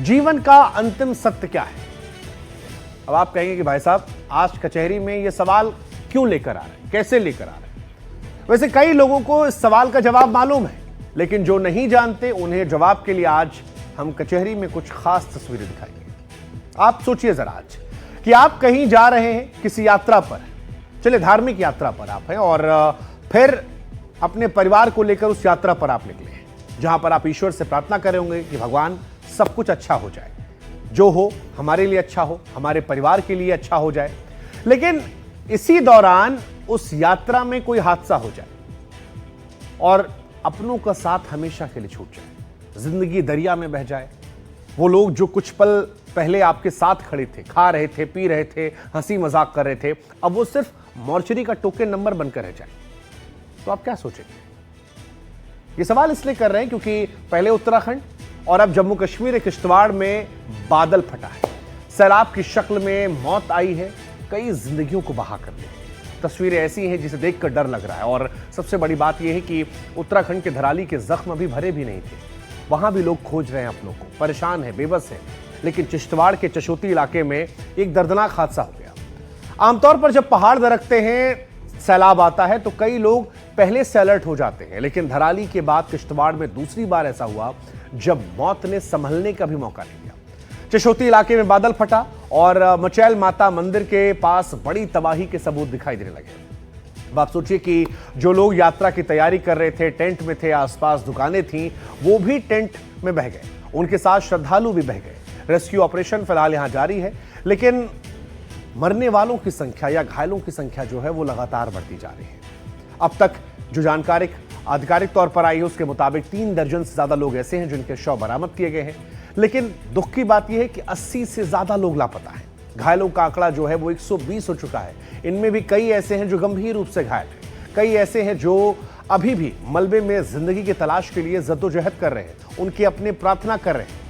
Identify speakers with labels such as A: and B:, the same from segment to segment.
A: जीवन का अंतिम सत्य क्या है? अब आप कहेंगे कि भाई साहब आज कचहरी में ये सवाल क्यों लेकर आ रहे हैं, कैसे लेकर आ रहे हैं? वैसे कई लोगों को इस सवाल का जवाब मालूम है, लेकिन जो नहीं जानते उन्हें जवाब के लिए आज हम कचहरी में कुछ खास तस्वीरें दिखाएंगे। आप सोचिए जरा आज कि आप कहीं जा रहे हैं किसी यात्रा पर, चलिए धार्मिक यात्रा पर आप हैं, और फिर अपने परिवार को लेकर उस यात्रा पर आप निकले हैं, जहां पर आप ईश्वर से प्रार्थना कर रहे होंगे कि भगवान सब कुछ अच्छा हो जाए, जो हो हमारे लिए अच्छा हो, हमारे परिवार के लिए अच्छा हो जाए। लेकिन इसी दौरान उस यात्रा में कोई हादसा हो जाए और अपनों का साथ हमेशा के लिए छूट जाए, जिंदगी दरिया में बह जाए। वो लोग जो कुछ पल पहले आपके साथ खड़े थे, खा रहे थे, पी रहे थे, हंसी मजाक कर रहे थे, अब वो सिर्फ मॉर्चरी का टोकन नंबर बनकर रह जाए, तो आप क्या सोचेंगे? ये सवाल इसलिए कर रहे हैं क्योंकि पहले उत्तराखंड और अब जम्मू कश्मीर के किश्तवाड़ में बादल फटा है। सैलाब की शक्ल में मौत आई है, कई जिंदगियों को बहा कर दी। तस्वीरें ऐसी हैं जिसे देखकर डर लग रहा है। और सबसे बड़ी बात यह है कि उत्तराखंड के धराली के जख्म अभी भरे भी नहीं थे, वहां भी लोग खोज रहे हैं अपनों को, परेशान है, बेबस है। लेकिन किश्तवाड़ के चशोती इलाके में एक दर्दनाक हादसा हो गया। आमतौर पर जब पहाड़ दरकते हैं, सैलाब आता है, तो कई लोग पहले से अलर्ट हो जाते हैं, लेकिन धराली के बाद किश्तवाड़ में दूसरी बार ऐसा हुआ जब मौत ने संभलने का भी मौका नहीं दिया। चशोती इलाके में बादल फटा और मचैल माता मंदिर के पास बड़ी तबाही के सबूत दिखाई देने लगे। अब आप सोचिए कि जो लोग यात्रा की तैयारी कर रहे थे, टेंट में थे, आसपास दुकानें थीं, वो भी टेंट में बह गए, उनके साथ श्रद्धालु भी बह गए। रेस्क्यू ऑपरेशन फिलहाल यहां जारी है, लेकिन मरने वालों की संख्या या घायलों की संख्या जो है वो लगातार बढ़ती जा रही है। अब तक जो आधिकारिक तौर पर आई है उसके मुताबिक 3 दर्जन से ज्यादा लोग ऐसे हैं जिनके शव बरामद किए गए हैं। लेकिन दुख की बात यह है कि 80 से ज्यादा लोग लापता हैं। घायलों का आंकड़ा जो है वो 120 हो चुका है। इनमें भी कई ऐसे हैं जो गंभीर रूप से घायल हैं, कई ऐसे हैं जो अभी भी मलबे में जिंदगी की तलाश के लिए जद्दोजहद कर रहे हैं, उनकी अपने प्रार्थना कर रहे हैं।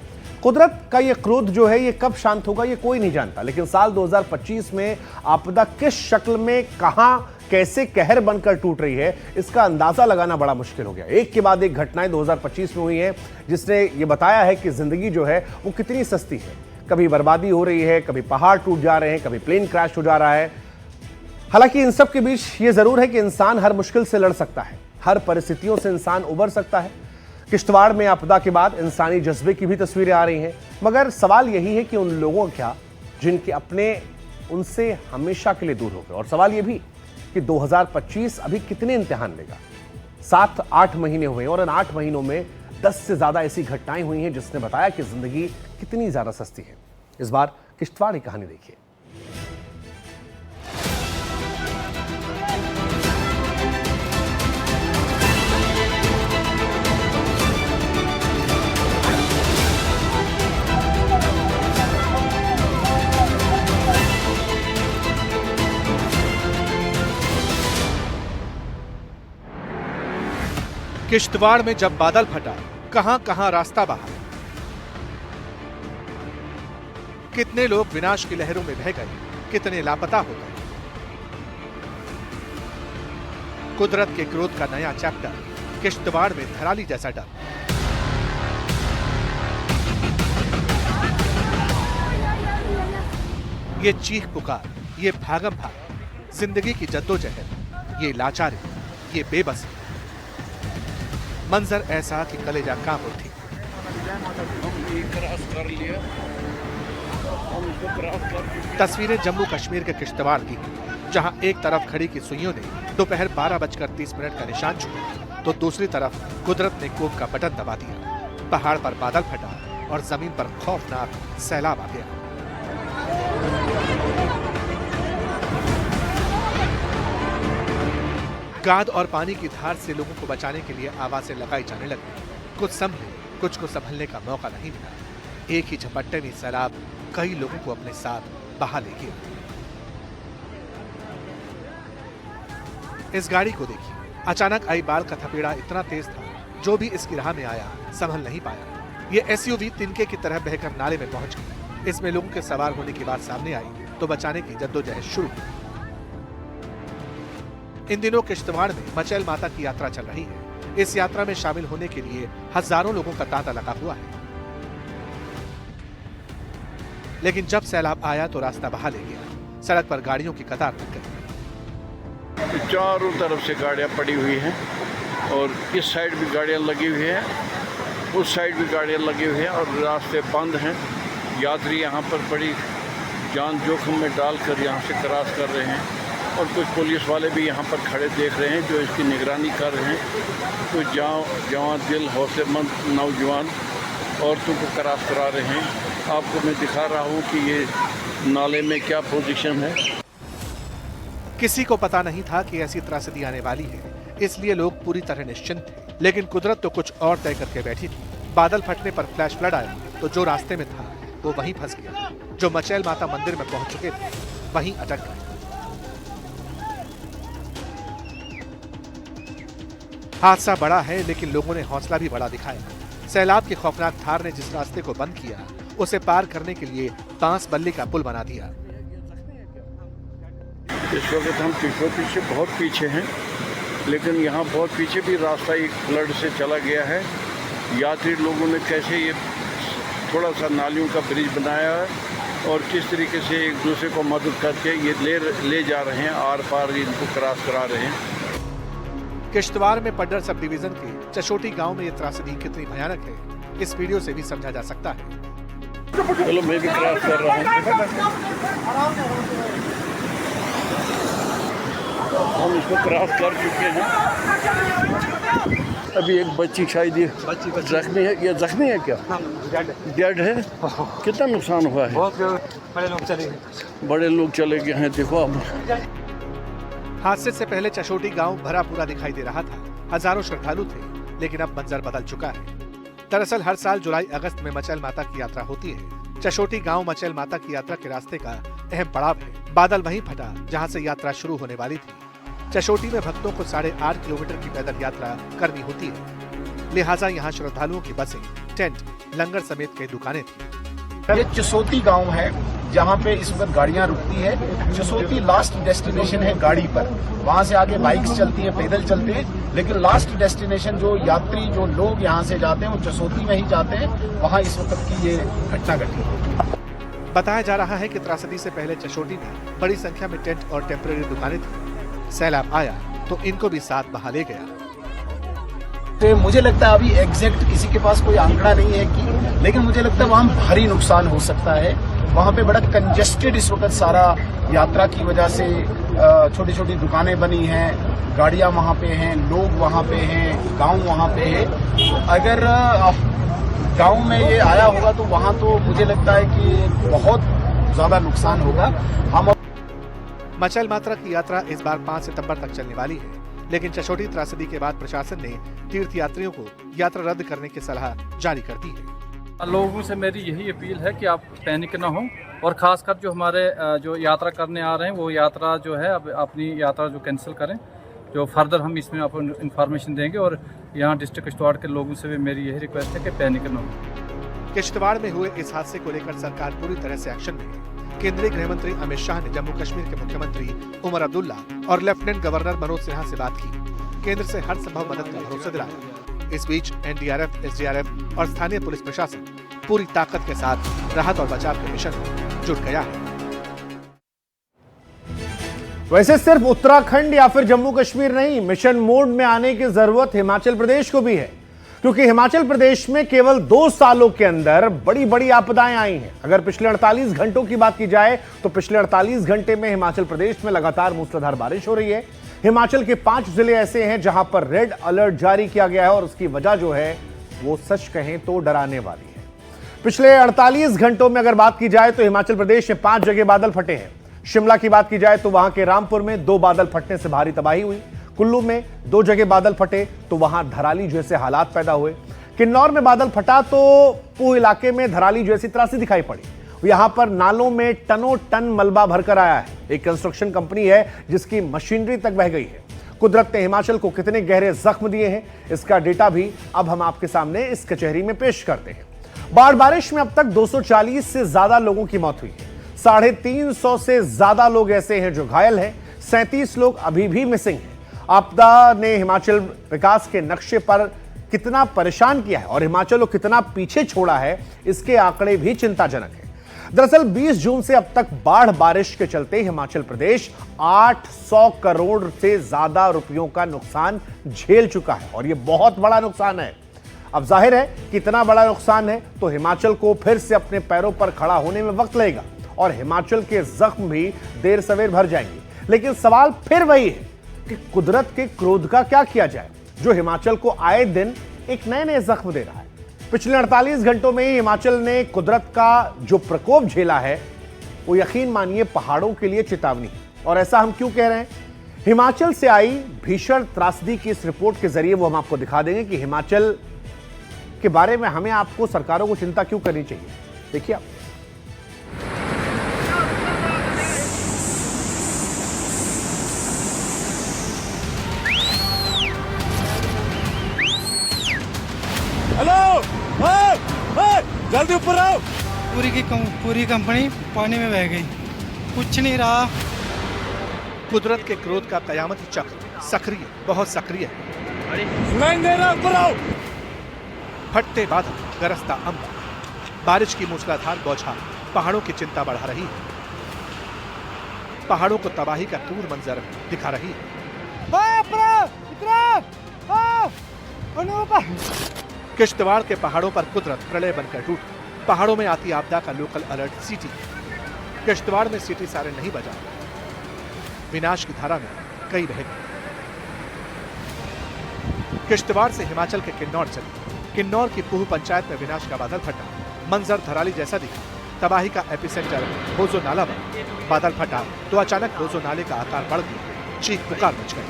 A: कुदरत का ये क्रोध जो है ये कब शांत होगा ये कोई नहीं जानता, लेकिन साल 2025 में आपदा किस शक्ल में, कहां, कैसे कहर बनकर टूट रही है, इसका अंदाजा लगाना बड़ा मुश्किल हो गया। एक के बाद एक घटनाएं 2025 में हुई हैं जिसने ये बताया है कि जिंदगी जो है वो कितनी सस्ती है। कभी बर्बादी हो रही है, कभी पहाड़ टूट जा रहे हैं, कभी प्लेन क्रैश हो जा रहा है। हालांकि इन सब के बीच ये जरूर है कि इंसान हर मुश्किल से लड़ सकता है, हर परिस्थितियों से इंसान उबर सकता है। किश्तवाड़ में आपदा के बाद इंसानी जज्बे की भी तस्वीरें आ रही हैं, मगर सवाल यही है कि उन लोगों क्या जिनके अपने उनसे हमेशा के लिए दूर हो गए। और सवाल यह भी कि 2025 अभी कितने इम्तिहान लेगा। 7-8 महीने हुए और इन 8 महीनों में 10 से ज्यादा ऐसी घटनाएं हुई हैं जिसने बताया कि जिंदगी कितनी ज्यादा सस्ती है। इस बार किश्तवाड़ की कहानी देखिए।
B: किश्तवाड़ में जब बादल फटा, कहां कहां रास्ता बहा, कितने लोग विनाश की लहरों में बह गए, कितने लापता हो गए। कुदरत के क्रोध का नया चैप्टर, किश्तवाड़ में धराली जैसा डर। ये चीख पुकार, ये भागम भाग, जिंदगी की जद्दोजहद, ये लाचारी, ये बेबसी। मंजर ऐसा कि कलेजा कांप उठी। तस्वीरें जम्मू कश्मीर के किश्तवाड़ की, जहां एक तरफ खड़ी की सुइयों ने दोपहर 12:30 का निशान छुआ, तो दूसरी तरफ कुदरत ने कोप का बटन दबा दिया। पहाड़ पर बादल फटा और जमीन पर खौफनाक सैलाब आ गया। गाद और पानी की धार से लोगों को बचाने के लिए आवाजें लगाई जाने लगी। कुछ संभले, कुछ को संभलने का मौका नहीं मिला। एक ही झपट्टे में सैलाब कई लोगों को अपने साथ बहा ले गया। इस गाड़ी को देखिए, अचानक आई बाल का थपेड़ा इतना तेज था, जो भी इसकी राह में आया संभल नहीं पाया। ये एसयूवी तिनके की तरह बहकर नाले में पहुंच गई। इसमें लोगों के सवार होने की बात सामने आई तो बचाने की जद्दोजहद शुरू हुई। इन दिनों किश्तवाड़ में मचैल माता की यात्रा चल रही है। इस यात्रा में शामिल होने के लिए हजारों लोगों का तांता लगा हुआ है। लेकिन जब सैलाब आया तो रास्ता बहा ले गया। सड़क पर गाड़ियों की कतार लग गई।
C: चारों तरफ से गाड़ियां पड़ी हुई हैं और इस साइड भी गाड़ियां लगी हुई हैं, उस साइड भी गाड़ियां लगी हुई हैं और रास्ते बंद हैं। यात्री यहाँ पर बड़ी जान जोखिम में डालकर यहाँ से क्रॉस कर रहे हैं और कुछ पुलिस वाले भी यहाँ पर खड़े देख रहे हैं जो इसकी निगरानी कर रहे हैं। कुछ जवान दिल हौसलेमंद नौजवान औरतों को क्रॉस करा रहे हैं। आपको मैं दिखा रहा हूँ कि ये नाले में क्या पोजीशन है।
B: किसी को पता नहीं था कि ऐसी त्रासदी आने वाली है, इसलिए लोग पूरी तरह निश्चिंत थे। लेकिन कुदरत तो कुछ और तय करके बैठी थी। बादल फटने पर फ्लैश फ्लड आया तो जो रास्ते में था वो वहीं फंस गया। जो मचैल माता मंदिर में पहुंच चुके थे वहीं अटक गए। हादसा बड़ा है लेकिन लोगों ने हौसला भी बड़ा दिखाया। सैलाब की खौफनाक धार ने जिस रास्ते को बंद किया उसे पार करने के लिए बांस बल्ली का पुल बना दिया।
C: इस वक्त हम तिरुपति से बहुत पीछे हैं, लेकिन यहाँ बहुत पीछे भी रास्ता एक फ्लड से चला गया है। यात्री लोगों ने कैसे ये थोड़ा सा नालियों का ब्रिज बनाया है और किस तरीके से एक दूसरे को मदद करके ये ले जा रहे हैं, आर पार इनको क्रॉस करा रहे हैं।
B: किश्तवाड़ में पड्डर सब डिवीजन के चशोटी गांव में ये त्रासदी कितनी भयानक है इस वीडियो से भी समझा जा सकता है।
C: चलो मैं भी क्रॉस कर रहा हूँ। हम इसको क्रॉस कर चुके हैं। अभी एक बच्ची शायद ये जख्मी है। ये जख्मी है क्या? डेड है। कितना नुकसान हुआ है?
D: बहुत बड़े लोग चले गए हैं।
C: देखो अब
B: हादसे से पहले चशोटी गांव भरा पूरा दिखाई दे रहा था। हजारों श्रद्धालु थे, लेकिन अब मंजर बदल चुका है। दरअसल हर साल जुलाई अगस्त में मचैल माता की यात्रा होती है। चशोटी गांव मचैल माता की यात्रा के रास्ते का अहम पड़ाव है। बादल वहीं फटा जहां से यात्रा शुरू होने वाली थी। चशोटी में भक्तों को 8.5 किलोमीटर की पैदल यात्रा करनी होती है, लिहाजा यहाँ श्रद्धालुओं की बसें, टेंट, लंगर समेत कई दुकानें थी।
E: ये चसोती गांव है जहाँ पे इस वक्त गाड़ियाँ रुकती है। चसोती लास्ट डेस्टिनेशन है गाड़ी पर, वहाँ से आगे बाइक्स चलती है, पैदल चलते हैं, लेकिन लास्ट डेस्टिनेशन जो यात्री जो लोग यहाँ से जाते हैं वो चसोती में ही जाते हैं। वहाँ इस वक्त की ये घटना घटी।
B: बताया जा रहा है कि त्रासदी से पहले चशोटी में बड़ी संख्या में टेंट और टेम्परेरी दुकानें थी। सैलाब आया तो इनको भी साथ बहा ले गया।
E: तो मुझे लगता है अभी एग्जैक्ट किसी के पास कोई आंकड़ा नहीं है कि, लेकिन मुझे लगता है वहाँ भारी नुकसान हो सकता है। वहाँ पे बड़ा कंजेस्टेड इस वक्त सारा यात्रा की वजह से छोटी छोटी दुकानें बनी हैं, गाड़ियाँ वहाँ पे हैं, लोग वहाँ पे हैं, गांव वहाँ पे है। अगर गांव में ये आया होगा तो वहाँ तो मुझे लगता है कि बहुत ज्यादा नुकसान होगा। हम
B: मचैल माता की यात्रा इस बार 5 सितंबर तक चलने वाली है, लेकिन चशोटी त्रासदी के बाद प्रशासन ने तीर्थ यात्रियों को यात्रा रद्द करने की सलाह जारी कर दी है।
D: लोगों से मेरी यही अपील है कि आप पैनिक ना हो और खासकर जो हमारे जो यात्रा करने आ रहे हैं वो यात्रा जो है अब अपनी यात्रा जो कैंसिल करें। जो फर्दर हम इसमें आपको इन्फॉर्मेशन देंगे और यहाँ डिस्ट्रिक्ट किश्तवाड़ के लोगों से भी मेरी यही रिक्वेस्ट है कि पैनिक ना हो।
B: किश्तवाड़ में हुए इस हादसे को लेकर सरकार पूरी तरह से एक्शन में है। केंद्रीय गृह मंत्री अमित शाह ने जम्मू कश्मीर के मुख्यमंत्री उमर अब्दुल्ला और लेफ्टिनेंट गवर्नर मनोज सिन्हा से बात की। केंद्र से हर संभव मदद का भरोसा दिलाया। इस बीच एनडीआरएफ, एसडीआरएफ और स्थानीय पुलिस प्रशासन पूरी ताकत के साथ राहत और बचाव के मिशन में जुट गया है।
A: वैसे सिर्फ उत्तराखंड या फिर जम्मू कश्मीर नहीं, मिशन मोड में आने की जरूरत हिमाचल प्रदेश को भी है, क्योंकि हिमाचल प्रदेश में केवल 2 सालों के अंदर बड़ी बड़ी आपदाएं आई हैं। अगर पिछले 48 घंटों की बात की जाए तो पिछले 48 घंटे में हिमाचल प्रदेश में लगातार मूसलाधार बारिश हो रही है। हिमाचल के 5 जिले ऐसे हैं जहां पर रेड अलर्ट जारी किया गया है और उसकी वजह जो है वो सच कहें तो डराने वाली है। पिछले 48 घंटों में अगर बात की जाए तो हिमाचल प्रदेश में 5 जगह बादल फटे हैं। शिमला की बात की जाए तो वहां के रामपुर में 2 बादल फटने से भारी तबाही हुई। कुल्लू में 2 जगह बादल फटे तो वहां धराली जैसे हालात पैदा हुए। किन्नौर में बादल फटा तो पूह इलाके में धराली जैसी त्रासदी दिखाई पड़ी। यहां पर नालों में टनों टन मलबा भरकर आया है। एक कंस्ट्रक्शन कंपनी है जिसकी मशीनरी तक बह गई है। कुदरत ने हिमाचल को कितने गहरे जख्म दिए हैं इसका डेटा भी अब हम आपके सामने इस कचहरी में पेश करते हैं। बाढ़ बारिश में अब तक 240 से ज्यादा लोगों की मौत हुई है। 350 से ज्यादा लोग ऐसे हैं जो घायल हैं। 37 लोग अभी भी मिसिंग हैं। आपदा ने हिमाचल विकास के नक्शे पर कितना परेशान किया है और हिमाचल को कितना पीछे छोड़ा है, इसके आंकड़े भी चिंताजनक है। दरअसल 20 जून से अब तक बाढ़ बारिश के चलते हिमाचल प्रदेश 800 करोड़ से ज्यादा रुपयों का नुकसान झेल चुका है और यह बहुत बड़ा नुकसान है। अब जाहिर है कि इतना बड़ा नुकसान है तो हिमाचल को फिर से अपने पैरों पर खड़ा होने में वक्त लगेगा और हिमाचल के जख्म भी देर सवेर भर जाएंगे। लेकिन सवाल फिर वही है कि कुदरत के क्रोध का क्या किया जाए जो हिमाचल को आए दिन एक नए नए जख्म दे रहा है। पिछले 48 घंटों में ही हिमाचल ने कुदरत का जो प्रकोप झेला है वो यकीन मानिए पहाड़ों के लिए चेतावनी है। और ऐसा हम क्यों कह रहे हैं? हिमाचल से आई भीषण त्रासदी की इस रिपोर्ट के जरिए वो हम आपको दिखा देंगे कि हिमाचल के बारे में हमें आपको सरकारों को चिंता क्यों करनी चाहिए। देखिए आप।
F: हेलो, जल्दी ऊपर आओ।
G: पूरी कंपनी पानी में बह गई, कुछ नहीं रहा।
B: कुदरत के क्रोध का कयामती चक्र सक्रिय, बहुत सक्रिय है।
F: सुनाई दे रहा, ऊपर आओ।
B: फटते बादल, गरजता अंबर, बारिश की मूसलाधार बौछार पहाड़ों की चिंता बढ़ा रही है, पहाड़ों को तबाही का क्रूर मंजर दिखा रही है। किश्तवाड़ के पहाड़ों पर कुदरत प्रलय बनकर टूट, पहाड़ों में आती आपदा का लोकल अलर्ट सीटी। किश्तवाड़ में सीटी सायरन नहीं बजा, विनाश की धारा में कई बह गए। किश्तवाड़ से हिमाचल के किन्नौर चले, किन्नौर की पूह पंचायत में विनाश का बादल फटा, मंजर धराली जैसा दिखा। तबाही का एपिसेंटर होजो नाला बना, बादल फटा तो अचानक होजो नाले का आकार बढ़ गया, चीख पुकार मच गई।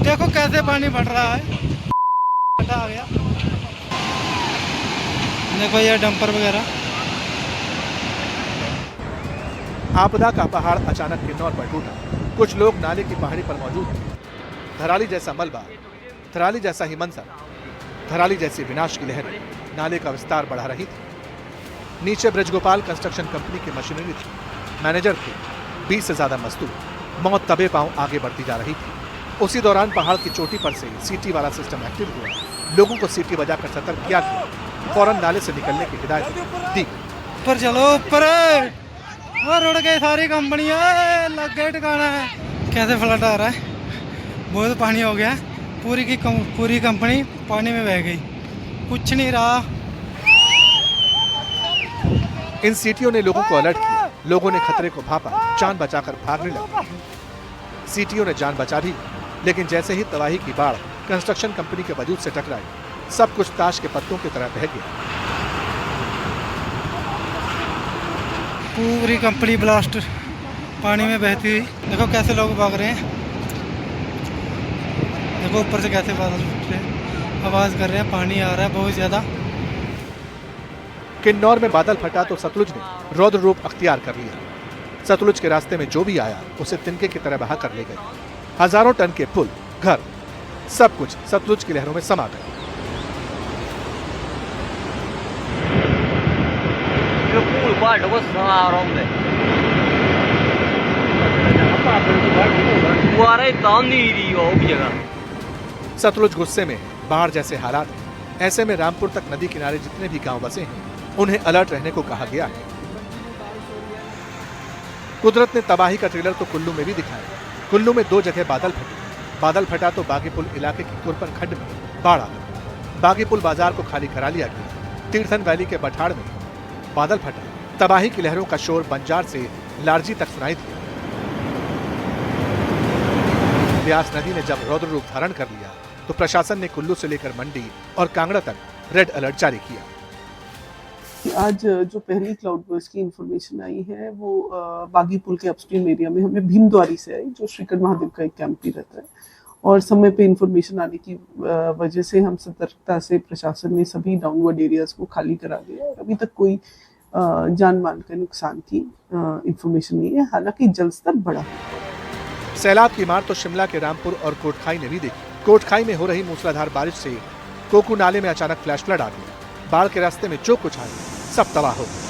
G: देखो कैसे पानी बढ़ रहा है, आ गया। देखो ये डंपर वगैरह।
B: आपदा का पहाड़ अचानक किन्नौर पर टूटा, कुछ लोग नाले की पहाड़ी पर मौजूद थे। धराली जैसा मलबा, धराली जैसा ही मंजर, धराली जैसी विनाश की लहर नाले का विस्तार बढ़ा रही थी। नीचे ब्रजगोपाल कंस्ट्रक्शन कंपनी की मशीनरी थी, मैनेजर थे, 20 से ज्यादा मजदूर। मौत तबे पांव आगे बढ़ती जा रही थी। उसी दौरान पहाड़ की चोटी पर से सीटी वाला सिस्टम एक्टिव हुआ, लोगों को सीटी बजाकर सतर्क किया गया, फौरन नाले से निकलने की हिदायत दी।
G: ऊपर चलो, ऊपर और उड़ गई सारी कंपनियां, लग गए ठिकाना है। कैसे फ्लड आ रहा है, बहुत पानी हो गया, पूरी कंपनी पानी में बह गई, कुछ नहीं रहा।
B: इन सीटियों ने लोगों को अलर्ट किया, लोगों ने खतरे को भापा, जान बचाकर भागने लगे। सीटियों ने जान बचा भी, लेकिन जैसे ही तबाही की बाढ़ कंस्ट्रक्शन कंपनी के वजूद से टकराई, सब कुछ ताश के पत्तों की तरह बह गया।
G: पूरी कंपनी ब्लास्ट पानी में बहती हुई। देखो कैसे लोग भाग रहे हैं, देखो ऊपर से कैसे बादल फूट रहे हैं, आवाज कर रहे हैं, पानी आ रहा है बहुत ज्यादा।
B: किन्नौर में बादल फटा तो सतलुज ने रौद्र रूप अख्तियार कर लिया। सतलुज के रास्ते में जो भी आया उसे तिनके की तरह बहा कर ले गए। हजारों टन के पुल, घर, सब कुछ सतलुज की लहरों में समा गए। सतलुज गुस्से में, बाढ़ जैसे हालात हैं। ऐसे में रामपुर तक नदी किनारे जितने भी गांव बसे हैं उन्हें अलर्ट रहने को कहा गया है। कुदरत ने तबाही का ट्रेलर तो कुल्लू में भी दिखाया। कुल्लू में 2 जगह बादल फटे। बादल फटा तो बागीपुल इलाके की कुरपन खड्ड में बाढ़ आ गई। बागीपुल बाजार को खाली करा लिया गया। तीर्थन वैली के बठाड़ में बादल फटा, तबाही की लहरों का शोर बंजार से लारजी तक सुनाई दिया। ब्यास नदी ने जब रौद्र रूप धारण कर लिया तो प्रशासन ने कुल्लू से लेकर मंडी और कांगड़ा तक रेड अलर्ट जारी किया।
H: आज जो पहली क्लाउड बर्स्ट की इंफॉर्मेशन आई है वो बागी पुल के अपस्ट्रीम एरिया में हमें भीमद्वारी से आई, जो श्रीकंठ महादेव का एक कैंप भी रहता है। और समय पे इंफॉर्मेशन आने की वजह से हम सतर्कता से प्रशासन ने सभी डाउनवर्ड एरियाज को खाली करा दिया और अभी तक कोई जान माल के नुकसान की इंफॉर्मेशन नहीं है। हालांकि जलस्तर बढ़ा।
B: सैलाब की मार तो शिमला के रामपुर और कोटखाई ने भी देखी। कोटखाई में हो रही मूसलाधार बारिश से कोकू नाले में अचानक फ्लैश फ्लड आ गया। बाढ़ के रास्ते में जो कुछ आया सब तबाह हो गया।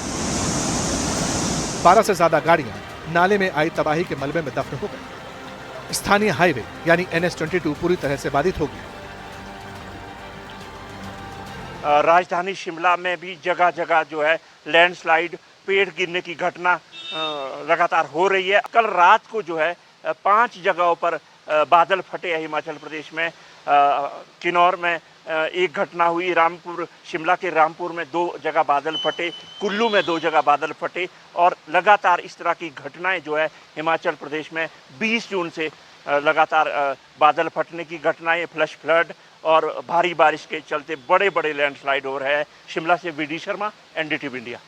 B: 12 से ज्यादा गाड़ियां नाले में आई तबाही के मलबे में दफन हो गई। स्थानीय हाईवे यानी NH-22 पूरी तरह से बाधित हो गया।
I: राजधानी शिमला में भी जगह जगह जो है लैंडस्लाइड, पेड़ गिरने की घटना लगातार हो रही है। कल रात को जो है 5 जगहों पर बादल फटे हैं हिमाचल प्रदेश में। किन्नौर में एक घटना हुई, रामपुर, शिमला के रामपुर में 2 जगह बादल फटे, कुल्लू में 2 जगह बादल फटे और लगातार इस तरह की घटनाएं जो है हिमाचल प्रदेश में 20 जून से लगातार बादल फटने की घटनाएं, फ्लैश फ्लड और भारी बारिश के चलते बड़े बड़े लैंडस्लाइड हो रहे हैं। शिमला से वीडी शर्मा, NDTV इंडिया।